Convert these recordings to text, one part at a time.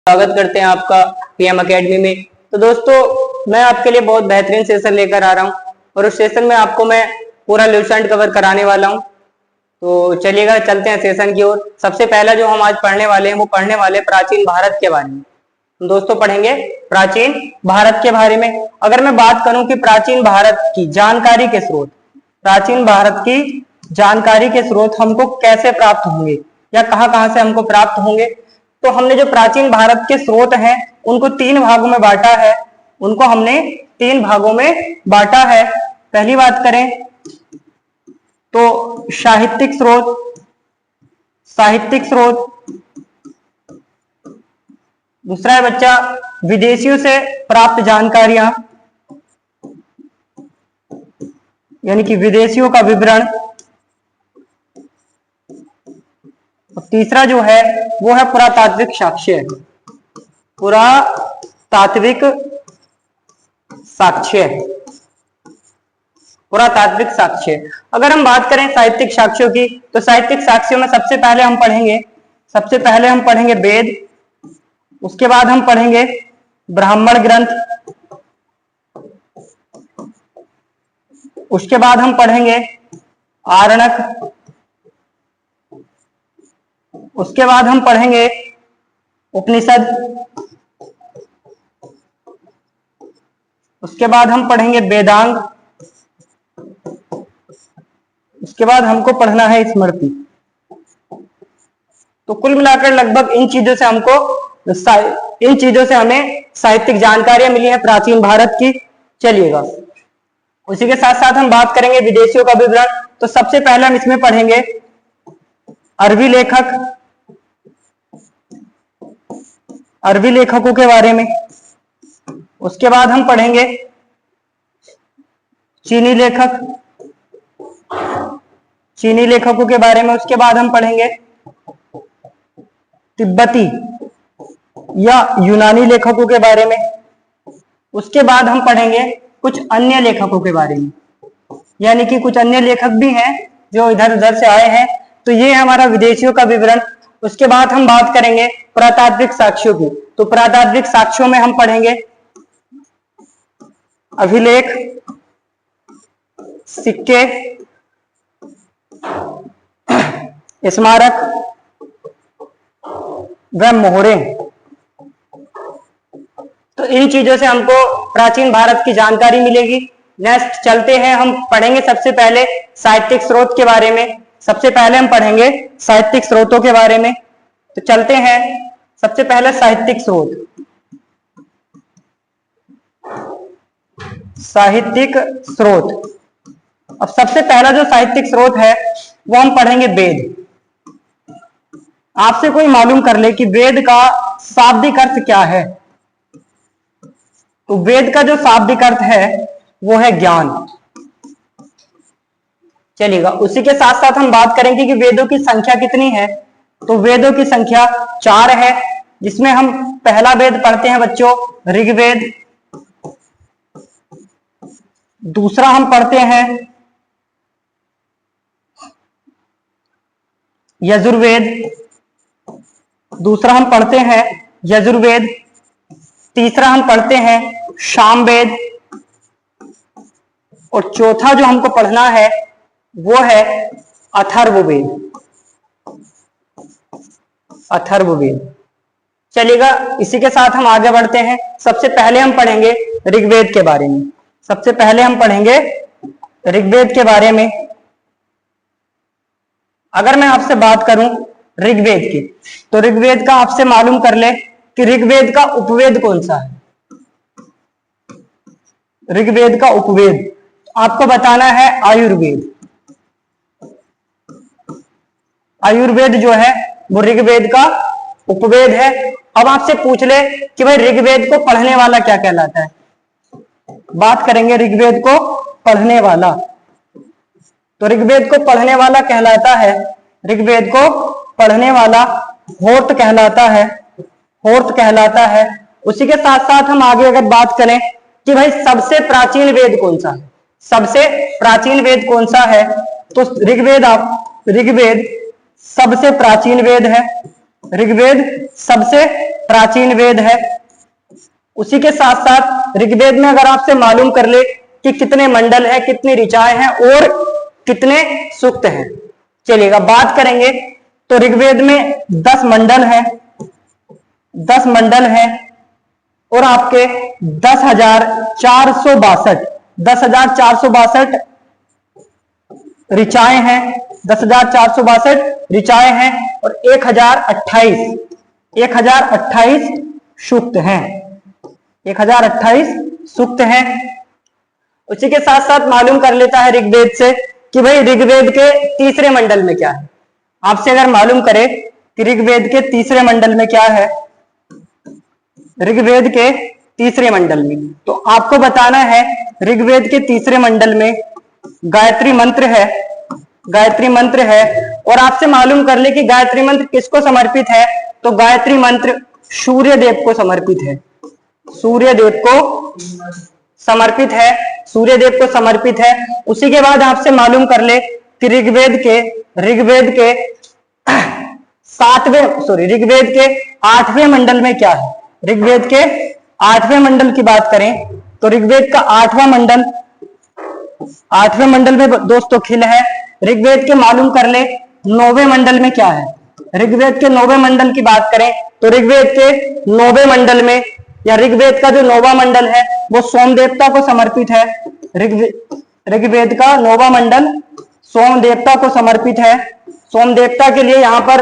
स्वागत करते हैं आपका पीएम एकेडमी में। तो दोस्तों, मैं आपके लिए बहुत बेहतरीन सेशन लेकर आ रहा हूं और उस सेशन में आपको मैं पूरा लुसेंट कवर कराने वाला हूं। तो चलिएगा, चलते हैं सेशन की ओर। सबसे पहला जो हम आज पढ़ने वाले हैं वो पढ़ने वाले प्राचीन भारत के बारे में। दोस्तों पढ़ेंगे प्राचीन भारत के बारे में। अगर मैं बात करूं कि प्राचीन भारत की जानकारी के स्रोत, प्राचीन भारत की जानकारी के स्रोत हमको कैसे प्राप्त होंगे या कहां से हमको प्राप्त होंगे, तो हमने जो प्राचीन भारत के स्रोत हैं उनको 3 भागों में बांटा है। उनको हमने 3 भागों में बांटा है। पहली बात करें तो साहित्यिक स्रोत, दूसरा है बच्चा विदेशियों से प्राप्त जानकारियां, यानी कि विदेशियों का विवरण, और तीसरा जो है वो है पुरातात्विक साक्ष्य। पुरातात्विक साक्ष्य। अगर हम बात करें साहित्यिक साक्ष्यों की, तो साहित्यिक साक्ष्यों में सबसे पहले हम पढ़ेंगे वेद, उसके बाद हम पढ़ेंगे ब्राह्मण ग्रंथ, उसके बाद हम पढ़ेंगे आरण्यक, उसके बाद हम पढ़ेंगे उपनिषद, उसके बाद हम पढ़ेंगे वेदांग, उसके बाद हमको पढ़ना है स्मृति। तो कुल मिलाकर लगभग इन चीजों से हमें साहित्यिक जानकारियां मिली है प्राचीन भारत की। चलिएगा, उसी के साथ साथ हम बात करेंगे विदेशियों का विवरण। तो सबसे पहले हम इसमें पढ़ेंगे अरबी लेखकों के बारे में, उसके बाद हम पढ़ेंगे चीनी लेखकों के बारे में, उसके बाद हम पढ़ेंगे तिब्बती या यूनानी लेखकों के बारे में, उसके बाद हम पढ़ेंगे कुछ अन्य लेखकों के बारे में, यानी कि कुछ अन्य लेखक भी हैं जो इधर उधर से आए हैं। तो ये है हमारा विदेशियों का विवरण। उसके बाद हम बात करेंगे पुरातात्विक साक्ष्यों की। तो पुरातात्विक साक्ष्यों में हम पढ़ेंगे अभिलेख, सिक्के, स्मारक व मोहरे। तो इन चीजों से हमको प्राचीन भारत की जानकारी मिलेगी। नेक्स्ट चलते हैं, हम पढ़ेंगे सबसे पहले साहित्यिक स्रोत के बारे में। सबसे पहले हम पढ़ेंगे साहित्यिक स्रोतों के बारे में। तो चलते हैं, सबसे पहले साहित्यिक स्रोत। अब सबसे पहला जो साहित्यिक स्रोत है वो हम पढ़ेंगे वेद। आपसे कोई मालूम कर ले कि वेद का शाब्दिक अर्थ क्या है, तो वेद का जो शाब्दिक अर्थ है वो है ज्ञान। चलिएगा, उसी के साथ साथ हम बात करेंगे कि वेदों की संख्या कितनी है। तो वेदों की संख्या 4 है, जिसमें हम पहला वेद पढ़ते हैं बच्चों ऋग्वेद, दूसरा हम पढ़ते हैं यजुर्वेद, तीसरा हम पढ़ते हैं सामवेद, और चौथा जो हमको पढ़ना है वो है अथर्ववेद। चलिएगा, इसी के साथ हम आगे बढ़ते हैं। सबसे पहले हम पढ़ेंगे ऋग्वेद के बारे में। अगर मैं आपसे बात करूं ऋग्वेद की, तो ऋग्वेद का आपसे मालूम कर ले कि ऋग्वेद का उपवेद कौन सा है। ऋग्वेद का उपवेद आपको बताना है आयुर्वेद। आयुर्वेद जो है वो ऋग्वेद का उपवेद है। अब आपसे पूछ ले कि भाई ऋग्वेद को पढ़ने वाला क्या कहलाता है। बात करेंगे ऋग्वेद को पढ़ने वाला। तो ऋग्वेद को पढ़ने वाला कहलाता है, ऋग्वेद को पढ़ने वाला होर्त कहलाता है। उसी के साथ साथ हम आगे अगर बात करें कि भाई सबसे प्राचीन वेद कौन सा है, तो ऋग्वेद सबसे प्राचीन वेद है। ऋग्वेद सबसे प्राचीन वेद है। उसी के साथ साथ ऋग्वेद में अगर आपसे मालूम कर ले कि कितने मंडल है, कितनी ऋचाएं हैं और कितने सूक्त हैं, चलिएगा बात करेंगे। तो ऋग्वेद में 10 मंडल है, 10 मंडल है और आपके 10,462 ऋचाएं हैं, 10,462 ऋचाएं हैं और 1028 सूक्त हैं, 1028 सूक्त हैं। उसी के साथ साथ मालूम कर लेता है ऋग्वेद से कि भाई ऋग्वेद के तीसरे मंडल में क्या है। आपसे अगर मालूम करे कि ऋग्वेद के तीसरे मंडल में क्या है, ऋग्वेद के तीसरे मंडल में, तो आपको बताना है ऋग्वेद के तीसरे मंडल में गायत्री मंत्र है, गायत्री मंत्र है। और आपसे मालूम कर ले कि गायत्री मंत्र किसको समर्पित है, तो गायत्री मंत्र सूर्य देव को समर्पित है, सूर्य देव को समर्पित है, सूर्य देव को समर्पित है। उसी के बाद आपसे मालूम कर ले कि ऋग्वेद के 8वें मंडल में क्या है। ऋग्वेद के 8वें मंडल की बात करें तो ऋग्वेद का 8वां मंडल में दोस्तों खिल है। ऋग्वेद के मालूम कर ले 9वें मंडल में क्या है। ऋग्वेद के 9वें मंडल की बात करें तो ऋग्वेद के 9वें मंडल में या ऋग्वेद का जो 9वां मंडल है वो सोम देवता को समर्पित है। ऋग्वेद का 9वां मंडल सोम देवता को समर्पित है। सोम देवता के लिए यहाँ पर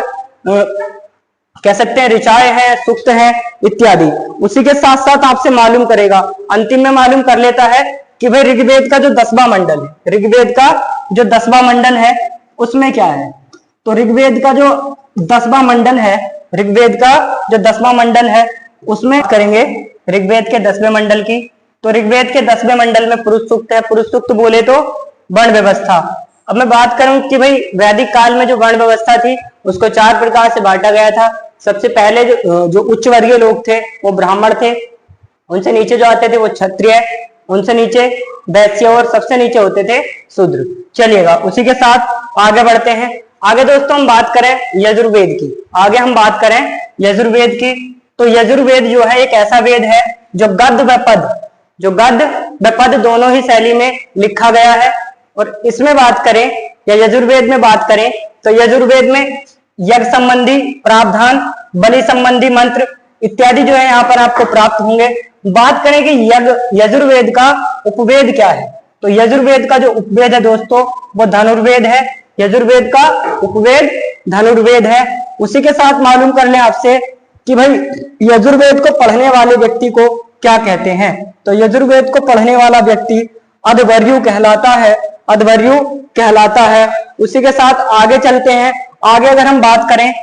कह सकते हैं ऋचाएं हैं, सूक्त हैं इत्यादि। उसी के साथ साथ आपसे मालूम करेगा, अंतिम में मालूम कर लेता है कि भाई ऋग्वेद का जो 10वां मंडल है, ऋग्वेद का जो 10वां मंडल है उसमें क्या है। तो ऋग्वेद का जो 10वां मंडल है, ऋग्वेद का जो 10वां मंडल है उसमें करेंगे ऋग्वेद के 10वें मंडल की। तो ऋग्वेद के 10वें मंडल में पुरुष सूक्त है। पुरुष सूक्त बोले तो वर्ण व्यवस्था। अब मैं बात करूं कि भाई वैदिक काल में जो वर्ण व्यवस्था थी उसको 4 प्रकार से बांटा गया था। सबसे पहले जो उच्च वर्गीय लोग थे वो ब्राह्मण थे, उनसे नीचे जो आते थे वो क्षत्रिय, उनसे नीचे वैश्य और सबसे नीचे होते थे शूद्र। चलिएगा उसी के साथ आगे बढ़ते हैं। आगे दोस्तों हम बात करें यजुर्वेद की, आगे हम बात करें यजुर्वेद की। तो यजुर्वेद जो है एक ऐसा वेद है जो गद्य व पद दोनों ही शैली में लिखा गया है। और इसमें बात करें या यजुर्वेद में बात करें तो यजुर्वेद में यज्ञ संबंधी प्रावधान, बलि संबंधी मंत्र इत्यादि जो है यहाँ पर आपको प्राप्त होंगे। बात करें कि यजुर्वेद का उपवेद क्या है, तो यजुर्वेद का जो उपवेद है दोस्तों वो धनुर्वेद है। यजुर्वेद का उपवेद धनुर्वेद है। उसी के साथ मालूम कर लें आपसे कि भाई यजुर्वेद को पढ़ने वाले व्यक्ति को क्या कहते हैं। तो यजुर्वेद को पढ़ने वाला व्यक्ति अध्वर्यु कहलाता है, अध्वर्यु कहलाता है। उसी के साथ आगे चलते हैं। आगे अगर हम बात करें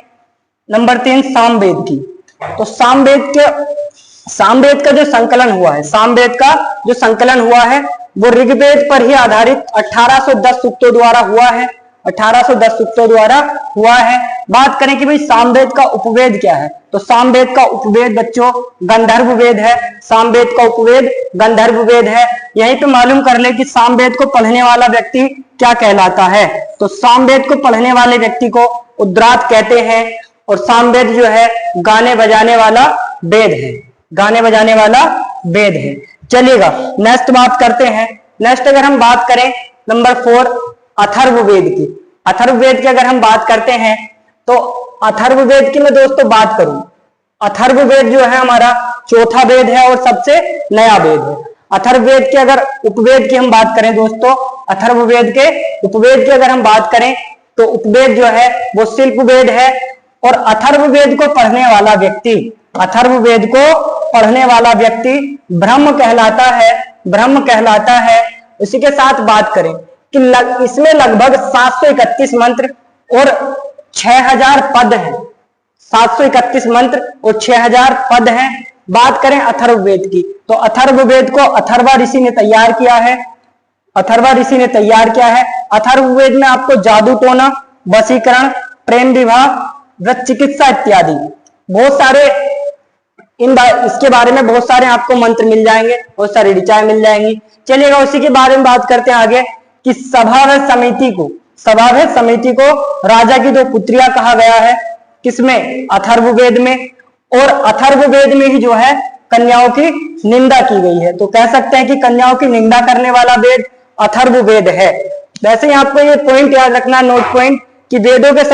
नंबर 3 सामवेद की, तो सामवेद का जो संकलन हुआ है, सामवेद का जो संकलन हुआ है वो ऋग्वेद पर ही आधारित 1810 सूक्तों द्वारा हुआ है, 1810 सूक्तों द्वारा हुआ है। बात करें कि भाई सामवेद का उपवेद क्या है, तो सामवेद का उपवेद बच्चों गंधर्व वेद है। सामवेद का उपवेद गंधर्व वेद है। यहीं पे मालूम कर ले कि सामवेद को पढ़ने वाला व्यक्ति क्या कहलाता है। तो सामवेद को पढ़ने वाले व्यक्ति को उद्रात कहते हैं। और सामवेद जो है गाने बजाने वाला वेद है, गाने बजाने वाला वेद है। चलिएगा नेक्स्ट बात करते हैं। नेक्स्ट अगर हम बात करें नंबर 4 अथर्ववेद की। अथर्ववेद की अगर हम बात करते हैं तो अथर्ववेद की मैं दोस्तों बात करूं, अथर्ववेद जो है हमारा चौथा वेद है और सबसे नया वेद है। अथर्ववेद के अगर उपवेद की हम बात करें दोस्तों, अथर्ववेद के उपवेद की अगर हम बात करें तो उपवेद जो है वो शिल्प वेद है। और अथर्ववेद को पढ़ने वाला व्यक्ति, अथर्ववेद को पढ़ने वाला व्यक्ति ब्रह्म कहलाता है, ब्रह्म कहलाता है। उसी के साथ बात करें कि इसमें लगभग 731 मंत्र और 6000 पद हैं, 731 मंत्र और 6000 पद हैं। बात करें अथर्ववेद की, तो अथर्ववेद को अथर्वा ऋषि ने तैयार किया है, अथर्वा ऋषि ने तैयार किया है। अथर्ववेद में आपको जादू टोना, वशीकरण, प्रेम विवाह, व्रत चिकित्सा इत्यादि बहुत सारे इसके बारे में बहुत सारे आपको मंत्र मिल जाएंगे, बहुत सारी ऋचाएं मिल जाएंगी। चलिएगा उसी के बारे में बात करते हैं आगे कि सभाव्य समिति को राजा की 2 पुत्रियां कहा गया है। किसमें? अथर्ववेद में। और अथर्ववेद में ही जो है कन्याओं की निंदा की गई है। तो कह सकते हैं कि कन्याओं की निंदा करने वाला वेद अथर्ववेद है। वैसे ही आपको ये पॉइंट याद रखना, नोट पॉइंट, कि वेदों के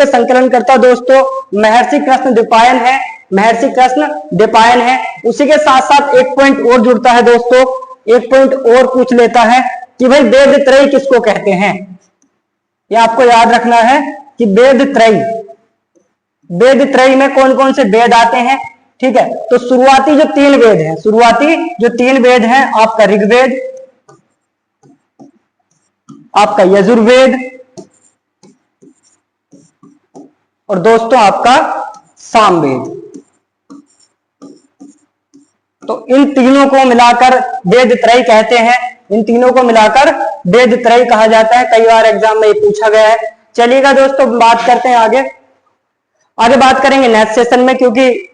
संकलन करता दोस्तों महर्षि कृष्ण द्विपायन है। महर्षि कृष्ण द्विपायन है। उसी के साथ साथ एक पॉइंट और जुड़ता है दोस्तों, एक पॉइंट और पूछ लेता है कि भाई वेद त्रय किसको कहते हैं। ये आपको याद रखना है कि वेद त्रय में कौन कौन से वेद आते हैं। ठीक है, तो शुरुआती जो तीन वेद हैं, आपका ऋग्वेद, आपका यजुर्वेद और दोस्तों आपका सामवेद। तो इन तीनों को मिलाकर वेद त्रय कहते हैं। इन तीनों को मिलाकर वेद त्रय कहा जाता है। कई बार एग्जाम में ये पूछा गया है। चलिएगा दोस्तों, बात करते हैं आगे बात करेंगे नेक्स्ट सेशन में, क्योंकि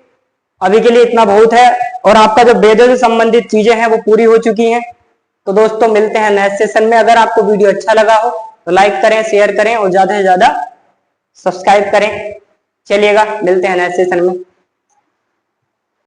अभी के लिए इतना बहुत है और आपका जो वेदों से संबंधित चीजें हैं वो पूरी हो चुकी हैं। तो दोस्तों मिलते हैं नेक्स्ट सेशन में। अगर आपको वीडियो अच्छा लगा हो तो लाइक करें, शेयर करें और ज्यादा से ज्यादा सब्सक्राइब करें। चलिएगा, मिलते हैं नेक्स्ट सेशन में।